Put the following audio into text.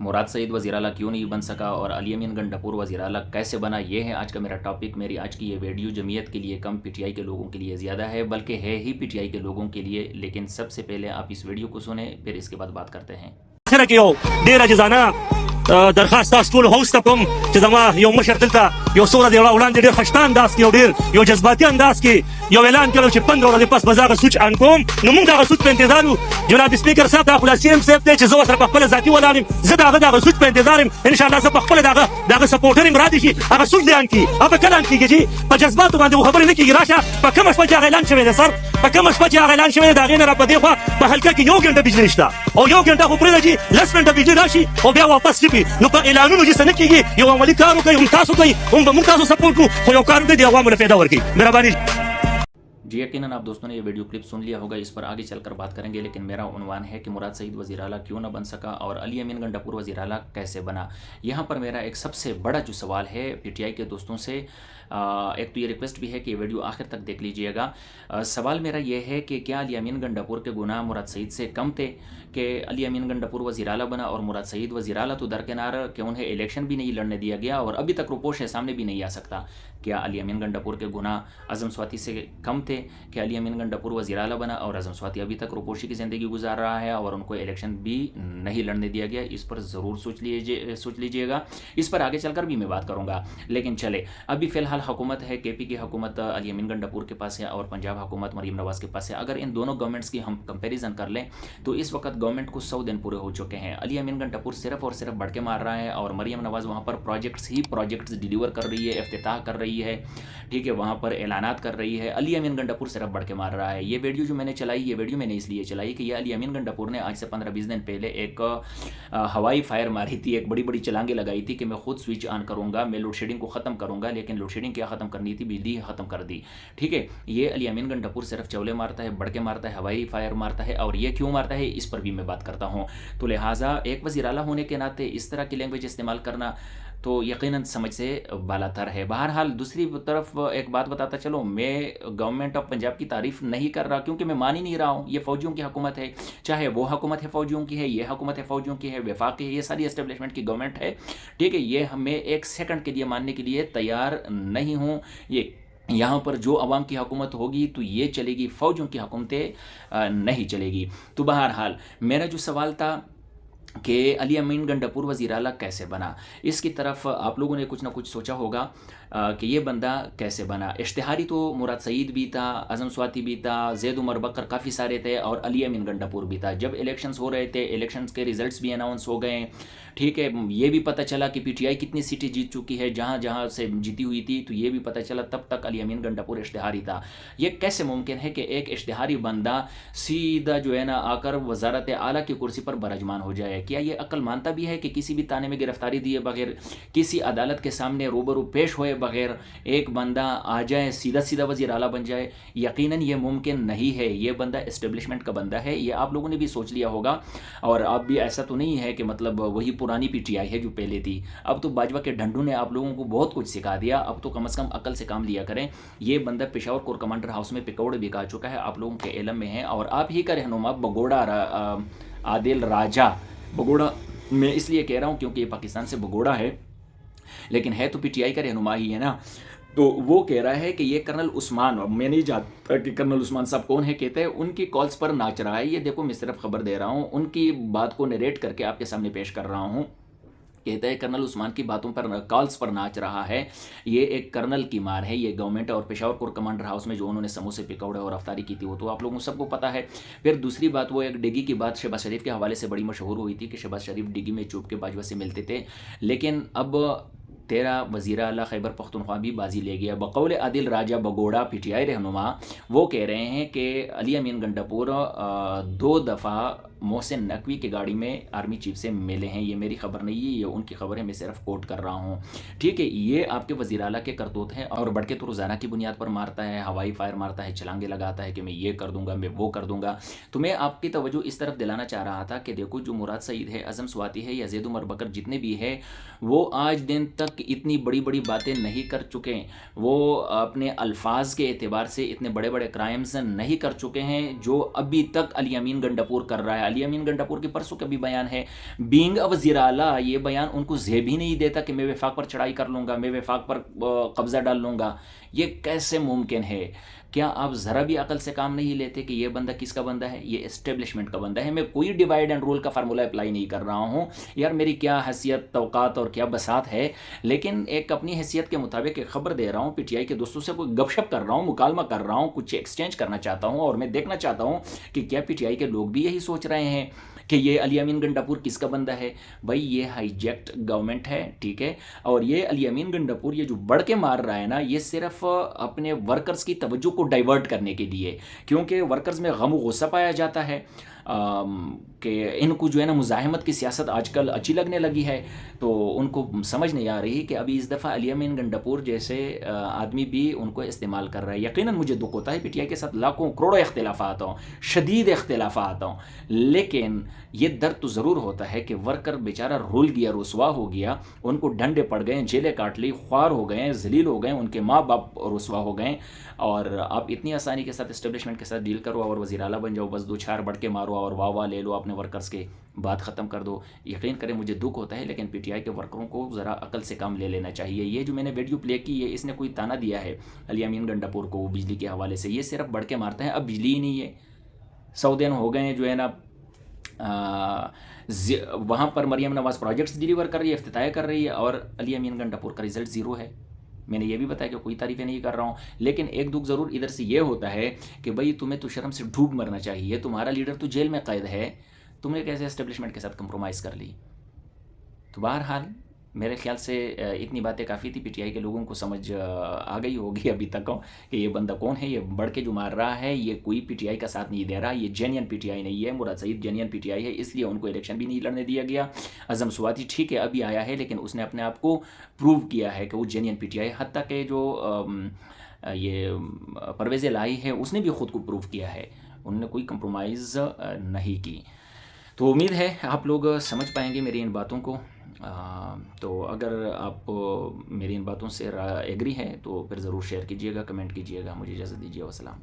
مراد سعید وزیر اعلیٰ کیوں نہیں بن سکا اور علی امین گنڈاپور وزیر اعلیٰ کیسے بنا، یہ ہے آج کا میرا ٹاپک۔ میری آج کی یہ ویڈیو جمعیت کے لیے کم، پی ٹی آئی کے لوگوں کے لیے زیادہ ہے، بلکہ ہے ہی پی ٹی آئی کے لوگوں کے لیے۔ لیکن سب سے پہلے آپ اس ویڈیو کو سنیں، پھر اس کے بعد بات کرتے ہیں۔ ډیره جزانه درخواست تاسو ټول هوست ته کوم چې زما یو مشر دلته یو څو ورځې وړاندې ډېر خشته انداز کې او ډېر یو جذباتي انداز کې یو اعلان کړی چې 15 ورځې پس به زه هغه سوچ آن کوم. نو موږ د هغه سوچ په انتظار یو. جناب سپیکر صاحب دا خو لا سی ایم صاحب دی چې زه ورسره په خپله ذاتي ولاړ یم. زه د هغه سوچ په انتظار یم. انشاءالله زه په خپله د هغه سپورټر یم، را دي شي هغه سوچ دی آن کړي. هغه کله آن کېږي چې په جذباتو باندې خبرې نه کېږي. راشه په کومه شپه چې هغه اعلان شوی دی سر، په کومه شپه چې هغه اعلان شوی دی د هغې نه را په دې خوا په حلقه کې 1 ګنټه بجلي شته او 1 ګنټه خو پرېږده چې 10 منټه بجلي راشي او بیا واپس شي. نو په اعلانونو چې څه نه کېږي، یو عملي کار وکړئ. هم تاسو کوئ، هم به موږ تاسو سپورټ کوو، خو یو کار وکړئ د عوامو له فایده ورکړي. مهرباني. جی یقیناً آپ دوستوں نے یہ ویڈیو کلپ سن لیا ہوگا، اس پر آگے چل کر بات کریں گے، لیکن میرا عنوان ہے کہ مراد سعید وزیر اعلیٰ کیوں نہ بن سکا اور علی امین گنڈاپور وزیر اعلیٰ کیسے بنا۔ یہاں پر میرا ایک سب سے بڑا جو سوال ہے پی ٹی آئی کے دوستوں سے، ایک تو یہ ریکویسٹ بھی ہے کہ یہ ویڈیو آخر تک دیکھ لیجئے گا۔ سوال میرا یہ ہے کہ کیا علی امین گنڈاپور کے گناہ مراد سعید سے کم تھے کہ علی امین گنڈاپور وزیر اعلیٰ بنا اور مراد سعید وزیر اعلیٰ تو درکنار کہ انہیں الیکشن بھی نہیں لڑنے دیا گیا اور ابھی تک روپوش ہے، سامنے بھی نہیں آ سکتا؟ کیا علی امین گنڈاپور کے گناہ اعظم سواتی سے کم تھے کہ علی امین گنڈاپور وزیر اعلیٰ بنا اور اعظم سواتی ابھی تک روپوشی کی زندگی گزار رہا ہے اور ان کو الیکشن بھی نہیں لڑنے دیا گیا؟ اس پر ضرور سوچ لیجئے گا، اس پر آگے چل کر بھی میں بات کروں گا۔ لیکن چلے، ابھی فی الحال حکومت ہے، کے پی کی حکومت علی امین گنڈاپور کے پاس ہے اور پنجاب حکومت مریم نواز کے پاس ہے۔ اگر ان دونوں گورنمنٹس کی ہم کمپیریزن کر لیں تو اس وقت گورنمنٹ کو 100 دن پورے ہو چکے ہیں۔ علی امین گنڈاپور صرف اور صرف بڑھ کے مار رہا ہے اور مریم نواز وہاں پر پروجیکٹس ڈیلیور کر رہی ہے، افتتاح کر رہی ہے، ٹھیک ہے، وہاں پر اعلانات کر رہی ہے۔ علی امین گنڈاپور صرف بڑھ کے مار رہا ہے۔ یہ ویڈیو جو میں نے چلائی، یہ ویڈیو میں نے اس لیے چلائی کہ یہ علی امین گنڈاپور نے آج سے 15-20 دن پہلے ایک ہوائی فائر ماری تھی، ایک بڑی چلانگیں لگائی تھی کہ میں خود سوئچ آن کروں گا، میں لوڈ شیڈنگ کو ختم کروں گا۔ لیکن لوڈ شیڈنگ کیا ختم کرنی تھی، بجلی ختم کر دی، ٹھیک ہے۔ یہ علی امین گنڈاپور صرف چولے مارتا ہے، بڑھ کے مارتا ہے، ہوائی فائر مارتا ہے، اور یہ کیوں مارتا ہے اس پر بھی میں بات کرتا ہوں۔ تو لہٰذا ایک وزیر اعلیٰ ہونے کے ناطے اس طرح کی لینگویج استعمال کرنا تو یقیناً سمجھ سے بالا تر ہے۔ بہرحال دوسری طرف ایک بات بتاتا چلو، میں گورنمنٹ آف پنجاب کی تعریف نہیں کر رہا کیونکہ میں مان ہی نہیں رہا ہوں۔ یہ فوجیوں کی حکومت ہے، چاہے وہ حکومت ہے فوجیوں کی ہے، یہ حکومت ہے فوجیوں کی ہے، وفاق کی ہے، یہ ساری اسٹیبلشمنٹ کی گورنمنٹ ہے، ٹھیک ہے۔ یہ میں ایک سیکنڈ کے لیے ماننے کے لیے تیار نہیں ہوں۔ یہاں پر جو عوام کی حکومت ہوگی تو یہ چلے گی، فوجیوں کی حکومتیں نہیں چلے گی۔ تو بہرحال میرا جو سوال تھا کہ علی امین گنڈاپور وزیر اعلیٰ کیسے بنا، اس کی طرف آپ لوگوں نے کچھ نہ کچھ سوچا ہوگا کہ یہ بندہ کیسے بنا۔ اشتہاری تو مراد سعید بھی تھا، اعظم سواتی بھی تھا، زید عمر بکر، کافی سارے تھے، اور علی امین گنڈاپور بھی تھا۔ جب الیکشنز ہو رہے تھے، الیکشنز کے ریزلٹس بھی اناؤنس ہو گئے، ٹھیک ہے۔ یہ بھی پتہ چلا کہ پی ٹی آئی کتنی سیٹیں جیت چکی ہے، جہاں سے جیتی ہوئی تھی، تو یہ بھی پتہ چلا۔ تب تک علی امین گنڈاپور اشتہاری تھا۔ یہ کیسے ممکن ہے کہ ایک اشتہاری بندہ سیدھا جو ہے نا آ کر وزارت اعلیٰ کی کرسی پر برجمان ہو جائے؟ کیا یہ عقل مانتا بھی ہے کہ کسی بھی تانے میں گرفتاری دیے بغیر، کسی عدالت کے سامنے روبرو پیش ہوئے بغیر ایک بندہ آ جائے، سیدھا وزیر اعلیٰ بن جائے؟ یقیناً یہ ممکن نہیں ہے۔ یہ بندہ اسٹیبلشمنٹ کا بندہ ہے، یہ آپ لوگوں نے بھی سوچ لیا ہوگا، اور اب بھی ایسا تو نہیں ہے کہ مطلب وہی پرانی پی ٹی آئی ہے جو پہلے تھی۔ اب تو باجوہ کے ڈھنڈو نے آپ لوگوں کو بہت کچھ سکھا دیا، اب تو کم از کم عقل سے کام لیا کریں۔ یہ بندہ پشاور کور کمانڈر ہاؤس میں پکوڑے بھی کھا چکا ہے، آپ لوگوں کے علم میں ہے، اور آپ ہی کا رہنما بگوڑا عادل راجہ، بگوڑا میں اس لیے کہہ رہا ہوں کیونکہ یہ پاکستان سے بگوڑا ہے لیکن ہے تو پی ٹی آئی کا رہنما ہی ہے نا۔ تو وہ کہہ رہا ہے کہ یہ کرنل عثمان، میں نہیں جانتا کہ کرنل عثمان صاحب کون ہے، کہتے ہیں ان کی کالز پر ناچ رہا ہے۔ یہ دیکھو میں صرف خبر دے رہا ہوں، ان کی بات کو نریٹ کر کے آپ کے سامنے پیش کر رہا ہوں۔ کہتا ہے کرنل عثمان کی باتوں پر، کالز پر ناچ رہا ہے۔ یہ ایک کرنل کی مار ہے یہ گورنمنٹ، اور پشاور کور کمانڈر ہاؤس میں جو انہوں نے سموسے پکوڑے اور افطاری کی تھی وہ تو آپ لوگوں سب کو پتہ ہے۔ پھر دوسری بات، وہ ایک ڈگی کی بات شہباز شریف کے حوالے سے بڑی مشہور ہوئی تھی کہ شہباز شریف ڈگی میں چوب کے باجوہ سے ملتے تھے، لیکن اب تیرا وزیر اعلیٰ خیبر پختونخوا بھی بازی لے گیا۔ بقول عادل راجہ بگوڑا پی ٹی آئی رہنما، وہ کہہ رہے ہیں کہ علی امین گنڈاپور 2 دفعہ محسن نقوی کی گاڑی میں آرمی چیف سے ملے ہیں۔ یہ میری خبر نہیں ہے، یہ ان کی خبر ہے، میں صرف کوٹ کر رہا ہوں، ٹھیک ہے۔ یہ آپ کے وزیر اعلیٰ کے کرتوت ہیں، اور بڑھ کے تو روزانہ کی بنیاد پر مارتا ہے، ہوائی فائر مارتا ہے، چھلانگے لگاتا ہے کہ میں یہ کر دوں گا، میں وہ کر دوں گا۔ تو میں آپ کی توجہ اس طرف دلانا چاہ رہا تھا کہ دیکھو، جو مراد سعید ہے، اعظم سواتی ہے، یا زید عمر بکر، جتنے بھی ہے، وہ آج دن تک اتنی بڑی باتیں نہیں کر چکے، وہ اپنے الفاظ کے اعتبار سے اتنے بڑے کرائمز نہیں کر چکے ہیں جو ابھی تک علی امین گنڈاپور کر رہا ہے۔ علی امین گنڈاپور کے پرسوں کا بھی بیان ہے، بینگ ا وزیر اعلیٰ یہ بیان ان کو زیب ہی نہیں دیتا کہ میں وفاق پر چڑھائی کر لوں گا، میں وفاق پر قبضہ ڈال لوں گا. یہ کیسے ممکن ہے؟ کیا آپ ذرا بھی عقل سے کام نہیں لیتے کہ یہ بندہ کس کا بندہ ہے؟ یہ اسٹیبلشمنٹ کا بندہ ہے. میں کوئی ڈیوائڈ اینڈ رول کا فارمولہ اپلائی نہیں کر رہا ہوں یار، میری کیا حیثیت توقعات اور کیا بساط ہے، لیکن ایک اپنی حیثیت کے مطابق ایک خبر دے رہا ہوں. پی ٹی آئی کے دوستوں سے کوئی گپ شپ کر رہا ہوں، مکالمہ کر رہا ہوں، کچھ ایکسچینج کرنا چاہتا ہوں، اور میں دیکھنا چاہتا ہوں کہ کیا پی ٹی آئی کے لوگ بھی یہی سوچ رہے ہیں کہ یہ علی امین گنڈاپور کس کا بندہ ہے. بھائی یہ ہائی جیکٹ گورنمنٹ ہے، ٹھیک ہے، اور یہ علی امین گنڈاپور یہ جو بڑھ کے مار رہا ہے نا، یہ صرف اپنے ورکرز کی توجہ کو ڈائیورٹ کرنے کے لیے، کیونکہ ورکرز میں غم و غصہ پایا جاتا ہے کہ ان کو جو ہے نا مزاحمت کی سیاست آج کل اچھی لگنے لگی ہے، تو ان کو سمجھ نہیں آ رہی کہ ابھی اس دفعہ علی امین گنڈاپور جیسے آدمی بھی ان کو استعمال کر رہا ہے. یقیناً مجھے دکھ ہوتا ہے پی ٹی آئی کے ساتھ لاکھوں کروڑوں اختلافات ہوں، شدید اختلافات ہوں، لیکن یہ درد تو ضرور ہوتا ہے کہ ورکر بیچارہ رول گیا، رسوا ہو گیا، ان کو ڈنڈے پڑ گئے، جیلیں کاٹ لی، خوار ہو گئے، ذلیل ہو گئے، ان کے ماں باپ رسوا ہو گئے، اور آپ اتنی آسانی کے ساتھ اسٹیبلشمنٹ کے ساتھ ڈیل کرو اور وزیر اعلیٰ بن جاؤ، بس دو چار بڑھ کے مارو اور واہ واہ لے لو اپنے ورکرز کے، بات ختم کر دو. یقین کریں مجھے دکھ ہوتا ہے، لیکن پی ٹی آئی کے ورکروں کو ذرا عقل سے کام لے لینا چاہیے. یہ جو میں نے ویڈیو پلے کی ہے، اس نے کوئی تانا دیا ہے علی امین گنڈاپور کو بجلی کے حوالے سے، یہ صرف بڑھ کے مارتے ہیں. اب بجلی ہی نہیں ہے، 100 دن ہو گئے ہیں جو ہے نا وہاں پر مریم نواز پروجیکٹس ڈیلیور کر رہی ہے، افتتاح کر رہی ہے، اور علی امین گنڈاپور کا رزلٹ 0 ہے. میں نے یہ بھی بتایا کہ کوئی تعریفیں نہیں کر رہا ہوں، لیکن ایک دکھ ضرور ادھر سے یہ ہوتا ہے کہ بھئی تمہیں تو شرم سے ڈوب مرنا چاہیے، تمہارا لیڈر تو جیل میں قید ہے، تم نے کیسے اسٹیبلشمنٹ کے ساتھ کمپرومائز کر لی. تو بہرحال میرے خیال سے اتنی باتیں کافی تھی. پی ٹی آئی کے لوگوں کو سمجھ آ گئی ہوگی ابھی تک کہ یہ بندہ کون ہے، یہ بڑھ کے جو مار رہا ہے، یہ کوئی پی ٹی آئی کا ساتھ نہیں دے رہا، یہ جینین پی ٹی آئی نہیں ہے. مراد سعید جینین پی ٹی آئی ہے، اس لیے ان کو الیکشن بھی نہیں لڑنے دیا گیا. اعظم سواتی ٹھیک ہے ابھی آیا ہے، لیکن اس نے اپنے آپ کو پروو کیا ہے کہ وہ جینین پی ٹی آئی، حتیٰ کہ جو یہ پرویز الہی ہے اس نے بھی خود کو پروو کیا ہے، انہوں نے کوئی کمپرومائز نہیں کی. تو امید ہے آپ لوگ سمجھ پائیں گے میری ان باتوں کو. تو اگر آپ میری ان باتوں سے ایگری ہیں تو پھر ضرور شیئر کیجیے گا، کمنٹ کیجیے گا. مجھے اجازت دیجیے، والسلام.